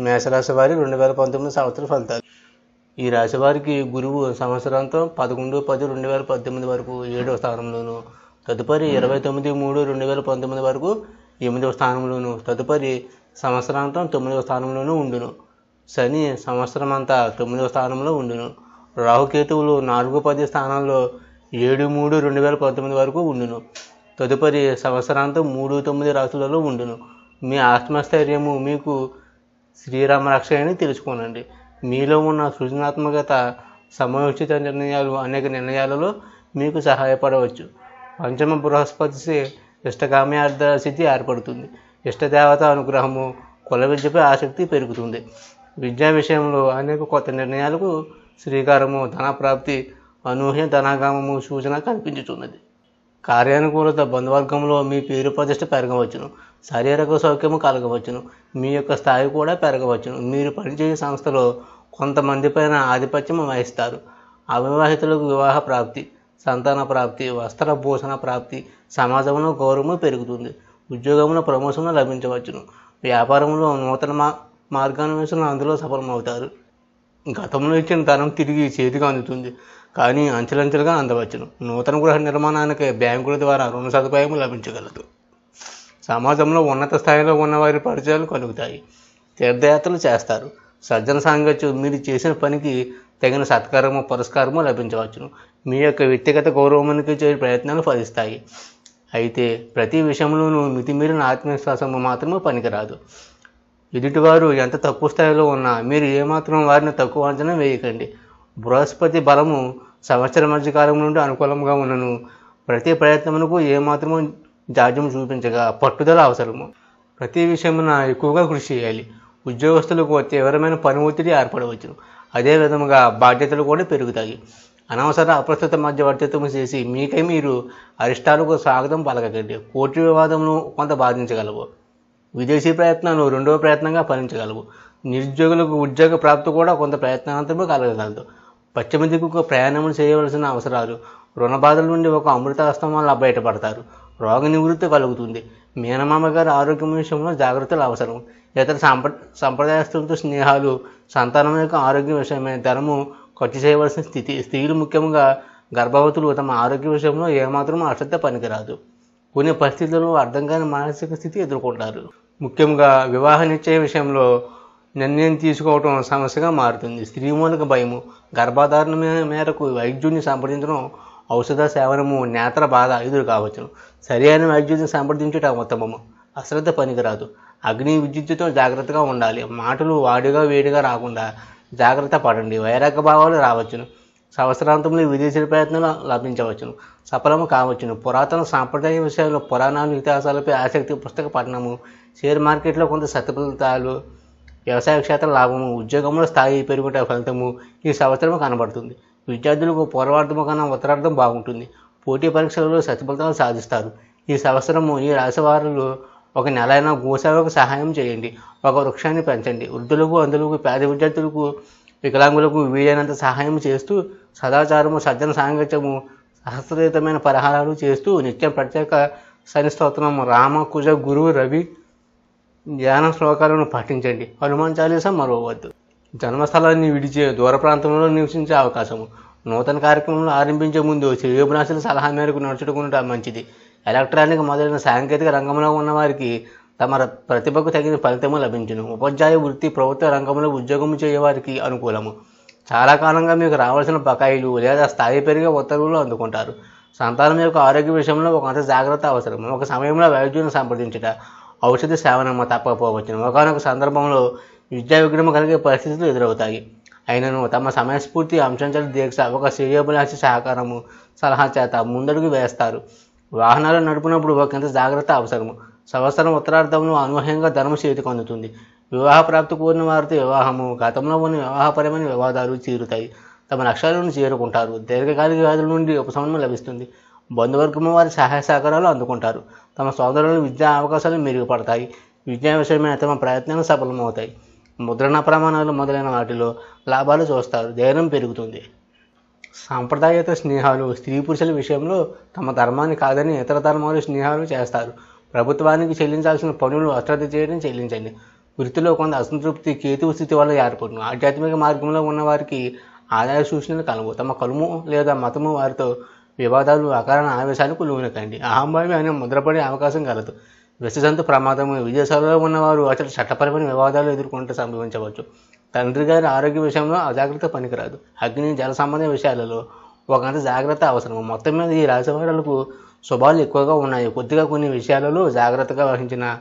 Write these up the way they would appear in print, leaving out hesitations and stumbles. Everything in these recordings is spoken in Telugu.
మేషరాశి వారి 2019 సంవత్సర ఫలితాలు. ఈ రాశి వారికి గురువు సంవత్సరాంతం 11/10/2018 వరకు 7వ స్థానంలోను, తదుపరి 29/3/2019 వరకు 8వ స్థానంలోను, తదుపరి సంవత్సరాంతం 9వ స్థానంలోనూ ఉండును. శని సంవత్సరం అంతా 9వ స్థానంలో ఉండును. రాహుకేతువులు 4-10 స్థానాల్లో 7/3/2019 వరకు ఉండును. తదుపరి సంవత్సరాంతం 3-9 రాశులలో ఉండును. మీ ఆత్మస్థైర్యము మీకు శ్రీరామ రక్ష అని తెలుసుకోనండి. మీలో ఉన్న సృజనాత్మకత, సమయోచిత నిర్ణయాలు అనేక నిర్ణయాలలో మీకు సహాయపడవచ్చు. పంచమ బృహస్పతి ఇష్టకామ్యార్థ స్థితి ఏర్పడుతుంది. ఇష్టదేవత అనుగ్రహము, కుల విద్యపై ఆసక్తి పెరుగుతుంది. విద్యా విషయంలో అనేక కొత్త నిర్ణయాలకు శ్రీకారము, ధనప్రాప్తి, అనూహ్య ధనాగమము సూచన కనిపించుతున్నది. కార్యానుకూలత, బంధువర్గంలో మీ పేరు ప్రతిష్ట పెరగవచ్చును. శారీరక సౌఖ్యము కలగవచ్చును. మీ యొక్క స్థాయి కూడా పెరగవచ్చును. మీరు పనిచేసే సంస్థలో కొంతమంది పైన ఆధిపత్యం వహిస్తారు. అవివాహితులకు వివాహ ప్రాప్తి, సంతాన ప్రాప్తి, వస్త్ర భూషణ ప్రాప్తి, సమాజంలో గౌరవము పెరుగుతుంది. ఉద్యోగంలో ప్రమోషన్ లభించవచ్చును. వ్యాపారంలో నూతన మార్గాన్వేషణ అందులో సఫలమవుతారు. గతంలో ఇచ్చిన ధనం తిరిగి చేతికి అందుతుంది, కానీ అంచెలంచెలుగా అందవచ్చును. నూతన గృహ నిర్మాణానికి బ్యాంకుల ద్వారా రుణ సదుపాయం లభించగలదు. సమాజంలో ఉన్నత స్థాయిలో ఉన్నవారి పరిచయాలు కలుగుతాయి. తీర్థయాత్రలు చేస్తారు. సజ్జన సాంగత్యం, మీరు చేసిన పనికి తగిన సత్కారము, పురస్కారము లభించవచ్చును. మీ యొక్క వ్యక్తిగత గౌరవానికి చేసే ప్రయత్నాలు ఫలిస్తాయి. అయితే ప్రతి విషయంలోనూ మితిమీరిన ఆత్మవిశ్వాసము మాత్రమే పనికిరాదు. ఎదుటివారు ఎంత తక్కువ స్థాయిలో ఉన్నా మీరు ఏమాత్రం వారిని తక్కువ అంచనా వేయకండి. బృహస్పతి బలము సంవత్సర మధ్యకాలం నుండి అనుకూలంగా ఉన్నను. ప్రతి ప్రయత్నమునకు ఏమాత్రము జాడ్యం చూపించగా పట్టుదల అవసరము. ప్రతి విషయమున ఎక్కువగా కృషి చేయాలి. ఉద్యోగస్తులకు తీవ్రమైన పని ఒత్తిడి ఏర్పడవచ్చును. అదే విధముగా బాధ్యతలు కూడా పెరుగుతాయి. అనవసర అప్రస్తుత మధ్యవర్తిత్వము చేసి మీకై మీరు అరిష్టాలకు స్వాగతం పలకకండి. కోర్టు వివాదమును కొంత బాధించగలవు. విదేశీ ప్రయత్నాలు రెండవ ప్రయత్నంగా ఫలించగలవు. నిరుద్యోగులకు ఉద్యోగ ప్రాప్తి కూడా కొంత ప్రయత్నాంతరము కలగగలదు. పశ్చిమ దిక్కుకు ప్రయాణములు చేయవలసిన అవసరాలు, రుణ బాధల నుండి ఒక అమృతాస్తం వల్ల బయటపడతారు. రోగ నివృత్తి కలుగుతుంది. మేనమామ గారి ఆరోగ్యం విషయంలో జాగ్రత్తలు అవసరం. ఇతర సంప్రదాయస్తులతో స్నేహాలు, సంతానం యొక్క ఆరోగ్య విషయమై ధనము ఖర్చు చేయవలసిన స్థితి. స్త్రీలు ముఖ్యంగా గర్భవతులు తమ ఆరోగ్య విషయంలో ఏమాత్రం అశ్రద్ధ పనికిరాదు. కొన్ని పరిస్థితుల్లో అర్థం కాని మానసిక స్థితి ఎదుర్కొంటారు. ముఖ్యంగా వివాహ నిశ్చయ విషయంలో నిర్ణయం తీసుకోవటం సమస్యగా మారుతుంది. స్త్రీ మూలక భయము, గర్భధారణ మేరకు వైద్యుడిని సంప్రదించడం, ఔషధ సేవనము, నేత్ర బాధ ఎదురు కావచ్చును. సరి అయిన వైద్యుడిని సంప్రదించటం ఉత్తమము. అశ్రద్ధ పనికిరాదు. అగ్ని విద్యుత్తుతో జాగ్రత్తగా ఉండాలి. మాటలు వాడిగా వేడిగా రాకుండా జాగ్రత్త పడండి. వైరాగ్య భావాలు రావచ్చును. సంవత్సరాంతంలో విదేశీ ప్రయత్నాలు లభించవచ్చును, సఫలము కావచ్చును. పురాతన సాంప్రదాయ విషయాల్లో పురాణాలు, ఇతిహాసాలపై ఆసక్తి, పుస్తక పఠనము, షేర్ మార్కెట్లో కొంత సత్ఫలితాలు, వ్యవసాయ క్షేత్ర లాభము, ఉద్యోగంలో స్థాయి పెరుగుట ఫలితము ఈ సంవత్సరం కనబడుతుంది. విద్యార్థులకు పూర్వార్థము కన్నా ఉత్తరార్థం బాగుంటుంది. పోటీ పరీక్షలలో సత్ఫలితాలు సాధిస్తారు. ఈ సంవత్సరము ఈ రాశి వారులు ఒక నెలైనా గోసేవకు సహాయం చేయండి. ఒక వృక్షాన్ని పెంచండి. వృద్ధులకు, అందులకు, పేద విద్యార్థులకు, వికలాంగులకు వీలైనంత సహాయం చేస్తూ సదాచారము, సజ్జన సాంగత్యము, సహస్రయుతమైన పరిహారాలు చేస్తూ నిత్యం ప్రత్యేక శని స్తోత్రము, రామ, కుజ, గురువు, రవి ధ్యాన శ్లోకాలను పాటించండి. హనుమాన్ చాలీసా మరవవద్దు. జన్మస్థలాన్ని విడిచి దూర ప్రాంతంలో నివసించే అవకాశము. నూతన కార్యక్రమాలను ఆరంభించే ముందు శ్రేయోభిలాషుల సలహా మేరకు నడుచుకుంటే మంచిది. ఎలక్ట్రానిక్ మొదలైన సాంకేతిక రంగంలో ఉన్నవారికి తమ ప్రతిభకు తగిన ఫలితము లభించును. ఉపాధ్యాయ వృత్తి, ప్రభుత్వ రంగంలో ఉద్యోగం చేయవారికి అనుకూలము. చాలా కాలంగా మీకు రావాల్సిన బకాయిలు లేదా స్థాయి పెరిగే ఉత్తర్వులు అందుకుంటారు. సంతానం యొక్క ఆరోగ్య విషయంలో కొంత జాగ్రత్త అవసరం. ఒక సమయంలో వైద్యుని సంప్రదించుట, ఔషధ సేవనము తప్పకపోవచ్చును. ఒకనొక సందర్భంలో విద్యా విఘ్నము కలిగే పరిస్థితులు ఎదురవుతాయి. అయినను తమ సమయస్ఫూర్తి, అంశంచల దీక్ష, ఒక శ్రేయోభిలాషి సహకారము, సలహా చేత ముందడుగు వేస్తారు. వాహనాలు నడుపునప్పుడు ఒకంత జాగ్రత్త అవసరము. సంవత్సరం ఉత్తరార్థంలో అనూహ్యంగా ధనము చేతికి అందుతుంది. వివాహ ప్రాప్తి కోరిన వారితో వివాహము, గతంలో ఉన్న వివాహపరమైన వివాదాలు తీరుతాయి. తమ లక్ష్యాలను చేరుకుంటారు. దీర్ఘకాలిక వ్యాధుల నుండి ఉపశమనం లభిస్తుంది. బంధువర్గము వారి సహాయ సహకారాలు అందుకుంటారు. తమ సోదరుల విద్యా అవకాశాలు మెరుగుపడతాయి. విద్యా విషయమైన తమ ప్రయత్నాలు సఫలమవుతాయి. ముద్రణ ప్రమాణాలు మొదలైన వాటిలో లాభాలు చూస్తారు. ధైర్యం పెరుగుతుంది. సాంప్రదాయేతర స్నేహాలు, స్త్రీ పురుషుల విషయంలో తమ ధర్మాన్ని కాదని ఇతర ధర్మాలు స్నేహాలు చేస్తారు. ప్రభుత్వానికి చెల్లించాల్సిన పనులు అశ్రద్ధ చేయడం చెల్లించండి. వృత్తిలో కొంత అసంతృప్తి కేతువు స్థితి వల్ల ఏర్పడును. ఆధ్యాత్మిక మార్గంలో ఉన్న వారికి ఆదాయ సూచనలు కలవు. తమ కులము లేదా మతము వారితో వివాదాలు, అకారణ ఆవేశాలకు లోనకండి. అహంభావి అనే ముద్రపడే అవకాశం కలదు. విషజంతు ప్రమాదము. విదేశాలలో ఉన్నవారు అసలు చట్టపరమైన వివాదాలు ఎదుర్కొంటూ సంభవించవచ్చు. తండ్రి గారి ఆరోగ్య విషయంలో అజాగ్రత్త పనికిరాదు. అగ్ని, జల సంబంధ విషయాలలో ఒకంత జాగ్రత్త అవసరం. మొత్తం మీద ఈ రాశివారులకు శుభాలు ఎక్కువగా ఉన్నాయి. కొద్దిగా కొన్ని విషయాలలో జాగ్రత్తగా వహించిన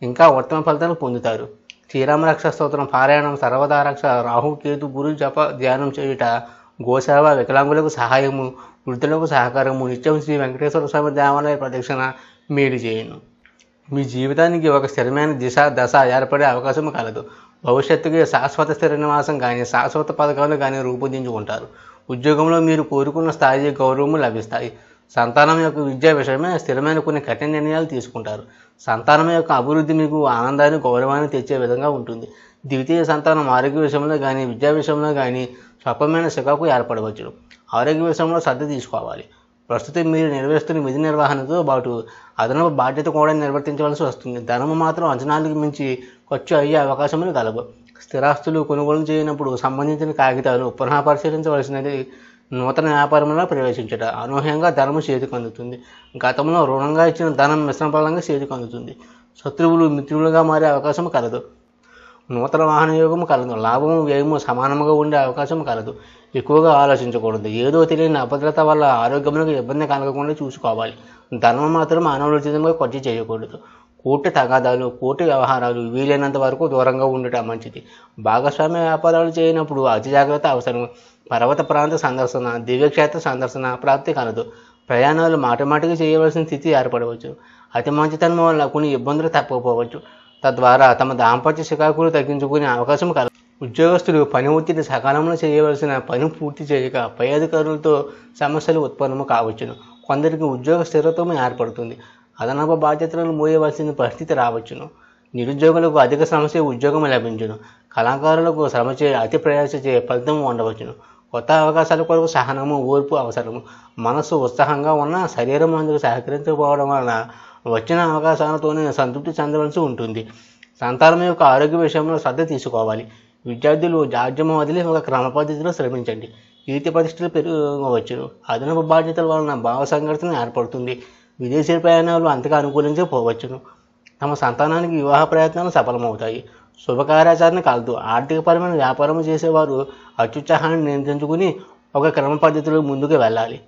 ఇంకా ఉత్తమ ఫలితాలు పొందుతారు. శ్రీరామ రక్ష స్తోత్రం పారాయణం, సర్వదా రక్ష, రాహు కేతు గురు జప ధ్యానం చేయుట, గోసేవ, వికలాంగులకు సహాయము, వృద్ధులకు సహకారము, నిత్యం శ్రీ వెంకటేశ్వర స్వామి దేవాలయ ప్రదక్షిణ మేలు చేయను. మీ జీవితానికి ఒక స్థిరమైన దిశ దశ ఏర్పడే అవకాశం కలదు. భవిష్యత్తుకి శాశ్వత స్థిర నివాసం కానీ శాశ్వత పథకాలు కానీ రూపొందించుకుంటారు. ఉద్యోగంలో మీరు కోరుకున్న స్థాయి గౌరవము లభిస్తాయి. సంతానం యొక్క విద్యా విషయమే స్థిరమైన కొన్ని కఠిన నిర్ణయాలు తీసుకుంటారు. సంతానం యొక్క అభివృద్ధి మీకు ఆనందాన్ని, గౌరవాన్ని తెచ్చే విధంగా ఉంటుంది. ద్వితీయ సంతానం ఆరోగ్య విషయంలో కానీ విద్యా విషయంలో కానీ స్వల్పమైన చికాకు ఏర్పడవచ్చు. ఆరోగ్య విషయంలో శ్రద్ధ తీసుకోవాలి. ప్రస్తుతం మీరు నిర్వహిస్తున్న విధి నిర్వహణతో పాటు అదనపు బాధ్యత కూడా నిర్వర్తించవలసి వస్తుంది. ధనము మాత్రం అంచనాలకు మించి ఖర్చు అయ్యే అవకాశములు కలవు. స్థిరాస్తులు కొనుగోలు చేయనప్పుడు సంబంధించిన కాగితాలు పునః పరిశీలించవలసినది. నూతన వ్యాపారంలో ప్రవేశించట అనూహ్యంగా ధనము చేతికి అందుతుంది. గతంలో రుణంగా ఇచ్చిన ధనం మిశ్రమ ఫలంగా చేతికి అందుతుంది. శత్రువులు మిత్రులుగా మారే అవకాశం కలదు. నూతన వాహన యోగము కలదు. లాభము వ్యయము సమానముగా ఉండే అవకాశం కలదు. ఎక్కువగా ఆలోచించకూడదు. ఏదో తెలియని అభద్రత వల్ల ఆరోగ్యములకు ఇబ్బంది కలగకుండా చూసుకోవాలి. ధనం మాత్రం మానవోచితంగా ఖర్చు చేయకూడదు. కోర్టు తగాదాలు, కోర్టు వ్యవహారాలు వీలైనంత వరకు దూరంగా ఉండటం మంచిది. భాగస్వామ్య వ్యాపారాలు చేయనప్పుడు అతి జాగ్రత్త అవసరం. పర్వత ప్రాంత సందర్శన, దివ్యక్షేత్ర సందర్శన ప్రాప్తి కలదు. ప్రయాణాలు మాటిమాటికి చేయవలసిన స్థితి ఏర్పడవచ్చు. అతి మంచితనం వల్ల కొన్ని ఇబ్బందులు తప్పకపోవచ్చు. తద్వారా తమ దాంపత్య చికాకులు తగ్గించుకునే అవకాశం కలదు. ఉద్యోగస్తులు పని ఒత్తిడి సకాలంలో చేయవలసిన పని పూర్తి చేయక పై అధికారులతో సమస్యలు ఉత్పన్నము కావచ్చును. కొందరికి ఉద్యోగ స్థిరత్వం ఏర్పడుతుంది. అదనపు బాధ్యతలను మోయవలసిన పరిస్థితి రావచ్చును. నిరుద్యోగులకు అధిక సమస్య ఉద్యోగం లభించును. కళాకారులకు శ్రమచే అతి ప్రయాసచే ఫలితం ఉండవచ్చును. కొత్త అవకాశాల కొరకు సహనము, ఓర్పు అవసరము. మనస్సు ఉత్సాహంగా ఉన్న శరీరం అందుకు సహకరించకపోవడం వలన వచ్చిన అవకాశాలతోనే సంతృప్తి చెందవలసి ఉంటుంది. సంతానం యొక్క ఆరోగ్య విషయంలో శ్రద్ధ తీసుకోవాలి. విద్యార్థులు జాడ్యము వదిలి ఒక క్రమ పద్ధతిలో శ్రమించండి. కీర్తి ప్రతిష్టలు పెరగవచ్చును. అదనపు బాధ్యతల వలన భావ సంఘర్షణ ఏర్పడుతుంది. విదేశీ ప్రయాణాలు అంతగా అనుకూలించకపోవచ్చును. తమ సంతానానికి వివాహ ప్రయత్నాలు సఫలమవుతాయి. శుభకార్యాచరణ కలదు. ఆర్థికపరమైన వ్యాపారం చేసేవారు అత్యుత్సాహాన్ని నియంత్రించుకుని ఒక క్రమ పద్ధతిలో ముందుకు వెళ్ళాలి.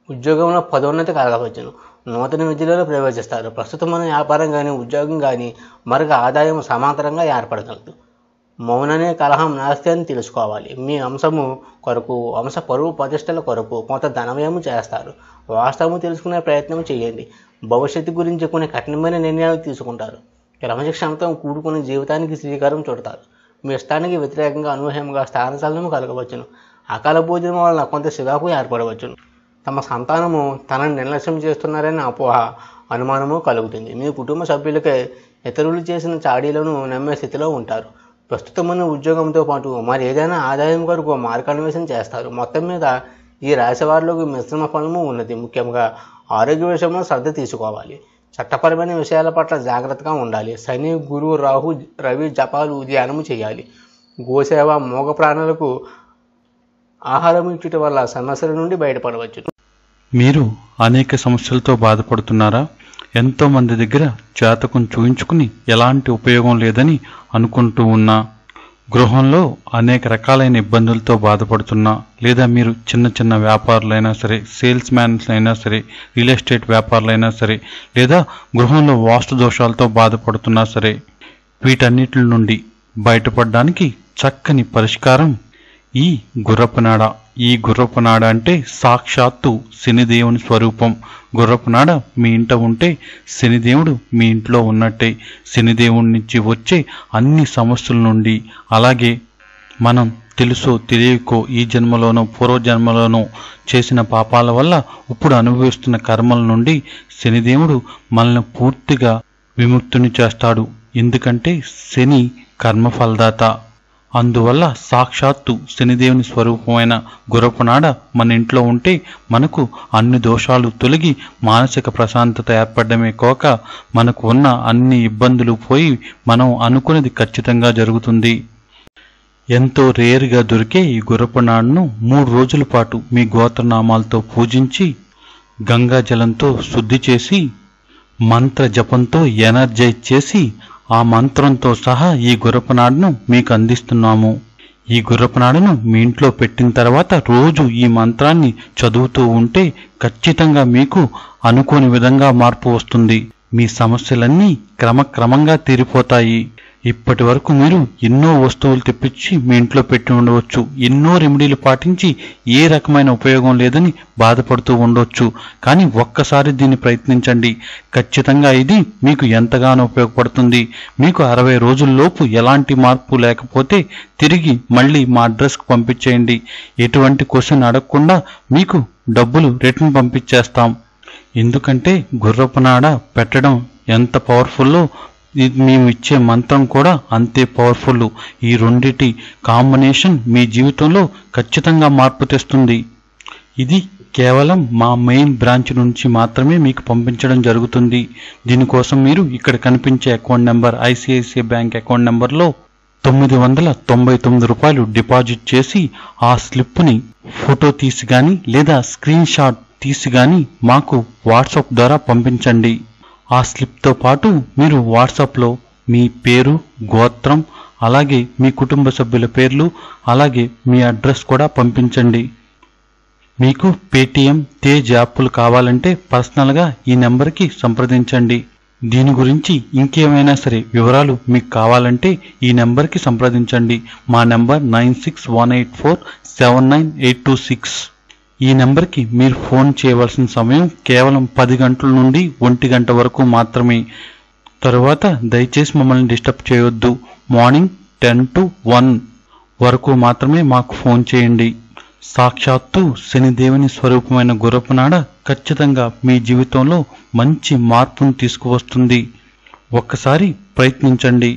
ఉద్యోగంలో పదోన్నతి కలగవచ్చును. నూతన విద్యలలో ప్రవేశిస్తారు. ప్రస్తుతం మన వ్యాపారం కానీ ఉద్యోగం కానీ మరొక ఆదాయం సమాంతరంగా ఏర్పడగలదు. మౌననే కలహం నాస్తి అని తెలుసుకోవాలి. మీ వంశము కొరకు, వంశ పరువు ప్రతిష్టల కొరకు కొంత ధనవ్యయం చేస్తారు. వాస్తవం తెలుసుకునే ప్రయత్నం చేయండి. భవిష్యత్తు గురించి కొన్ని కఠినమైన నిర్ణయాలు తీసుకుంటారు. క్రమశిక్షణతో కూడుకున్న జీవితానికి శ్రీకారం చుడతారు. మీ ఇష్టానికి వ్యతిరేకంగా అనూహ్యంగా స్థానచలనం కలగవచ్చును. అకాల భోజనం వలన కొంత చికాకు ఏర్పడవచ్చును. తమ సంతానము తనని నిర్లక్ష్యం చేస్తున్నారని అపోహ, అనుమానము కలుగుతుంది. మీ కుటుంబ సభ్యులకే ఇతరులు చేసిన చాడీలను నమ్మే స్థితిలో ఉంటారు. ప్రస్తుతమైన ఉద్యోగంతో పాటు మరి ఏదైనా ఆదాయం కొరకు మార్గాన్వేషణ చేస్తారు. మొత్తం మీద ఈ రాశివారిలోకి మిశ్రమ ఫలము ఉన్నది. ముఖ్యంగా ఆరోగ్య విషయంలో శ్రద్ధ తీసుకోవాలి. చట్టపరమైన విషయాల పట్ల జాగ్రత్తగా ఉండాలి. శని, గురు, రాహు, రవి జపాలు, ధ్యానము చేయాలి. గోసేవ, మోగ ప్రాణులకు ఆహారం ఇచ్చుట వల్ల సమస్యల నుండి బయటపడవచ్చు. మీరు అనేక సమస్యలతో బాధపడుతున్నారా? ఎంతోమంది దగ్గర జాతకం చూయించుకుని ఎలాంటి ఉపయోగం లేదని అనుకుంటూ ఉన్నా, గృహంలో అనేక రకాలైన ఇబ్బందులతో బాధపడుతున్నా, లేదా మీరు చిన్న చిన్న వ్యాపారులైనా సరే, సేల్స్ మ్యాన్స్ అయినా సరే, రియల్ ఎస్టేట్ వ్యాపారులైనా సరే, లేదా గృహంలో వాస్తు దోషాలతో బాధపడుతున్నా సరే, వీటన్నిటి నుండి బయటపడడానికి చక్కని పరిష్కారం ఈ గుర్రపునాడ. ఈ గుర్రపునాడ అంటే సాక్షాత్తు శనిదేవుని స్వరూపం. గుర్రపునాడ మీ ఇంట ఉంటే శనిదేవుడు మీ ఇంట్లో ఉన్నట్టే. శనిదేవుడి నుంచి వచ్చే అన్ని సమస్యల నుండి, అలాగే మనం తెలుసో తెలియకో ఈ జన్మలోనో పూర్వజన్మలోనో చేసిన పాపాల వల్ల ఇప్పుడు అనుభవిస్తున్న కర్మల నుండి శనిదేవుడు మనల్ని పూర్తిగా విముక్తిని చేస్తాడు. ఎందుకంటే శని కర్మఫలదాత. అందువల్ల సాక్షాత్తు శనిదేవుని స్వరూపమైన గుర్రపునాడ మన ఇంట్లో ఉంటే మనకు అన్ని దోషాలు తొలగి మానసిక ప్రశాంతత ఏర్పడమే కాక మనకు ఉన్న అన్ని ఇబ్బందులు పోయి మనం అనుకున్నది ఖచ్చితంగా జరుగుతుంది. ఎంతో రేరుగా దొరికే ఈ గుర్రపునాడను 3 రోజుల పాటు మీ గోత్రనామాలతో పూజించి గంగా జలంతో శుద్ధి చేసి మంత్ర జపంతో ఎనర్జైజ్ చేసి ఆ మంత్రంతో సహా ఈ గుర్రపునాడను మీకు అందిస్తున్నాము. ఈ గుర్రపునాడను మీ ఇంట్లో పెట్టిన తర్వాత రోజు ఈ మంత్రాన్ని చదువుతూ ఉంటే ఖచ్చితంగా మీకు అనుకోని విధంగా మార్పు వస్తుంది. మీ సమస్యలన్నీ క్రమక్రమంగా తీరిపోతాయి. ఇప్పటి వరకు మీరు ఎన్నో వస్తువులు తెప్పించి మీ ఇంట్లో పెట్టి ఉండవచ్చు, ఎన్నో రెమెడీలు పాటించి ఏ రకమైన ఉపయోగం లేదని బాధపడుతూ ఉండవచ్చు. కానీ ఒక్కసారి దీన్ని ప్రయత్నించండి, ఖచ్చితంగా ఇది మీకు ఎంతగానో ఉపయోగపడుతుంది. మీకు 60 రోజుల్లోపు ఎలాంటి మార్పు లేకపోతే తిరిగి మళ్ళీ మా అడ్రస్కి పంపించేయండి. ఎటువంటి క్వశ్చన్ అడగకుండా మీకు డబ్బులు రిటర్న్ పంపించేస్తాం. ఎందుకంటే గుర్రపునాడ పెట్టడం ఎంత పవర్ఫుల్లో మేము ఇచ్చే మంత్రం కూడా అంతే పవర్ఫుల్. ఈ రెండిటి కాంబినేషన్ మీ జీవితంలో ఖచ్చితంగా మార్పు తెస్తుంది. ఇది కేవలం మా మెయిన్ బ్రాంచ్ నుంచి మాత్రమే మీకు పంపించడం జరుగుతుంది. దీనికోసం మీరు ఇక్కడ కనిపించే account number ICICI bank account నెంబర్లో 999 రూపాయలు డిపాజిట్ చేసి ఆ స్లిప్ని ఫోటో తీసి కానీ లేదా స్క్రీన్ షాట్ తీసి కానీ మాకు వాట్సాప్ ద్వారా పంపించండి. ఆ స్లిప్తో పాటు మీరు వాట్సాప్లో మీ పేరు, గోత్రం, అలాగే మీ కుటుంబ సభ్యుల పేర్లు, అలాగే మీ అడ్రస్ కూడా పంపించండి. మీకు పేటిఎం, తేజ్ యాప్లు కావాలంటే పర్సనల్గా ఈ నెంబర్కి సంప్రదించండి. దీని గురించి ఇంకేమైనా సరే వివరాలు మీకు కావాలంటే ఈ నెంబర్కి సంప్రదించండి. మా నెంబర్ 9618479826. ఈ నెంబర్కి మీరు ఫోన్ చేయవలసిన సమయం కేవలం 10 గంటల నుండి 1 గంట వరకు మాత్రమే. తరువాత దయచేసి మమ్మల్ని డిస్టర్బ్ చేయొద్దు. మార్నింగ్ 10 to 1 వరకు మాత్రమే మాకు ఫోన్ చేయండి. సాక్షాత్తు శనిదేవుని స్వరూపమైన గుర్రపునాడ ఖచ్చితంగా మీ జీవితంలో మంచి మార్పును తీసుకువస్తుంది. ఒక్కసారి ప్రయత్నించండి.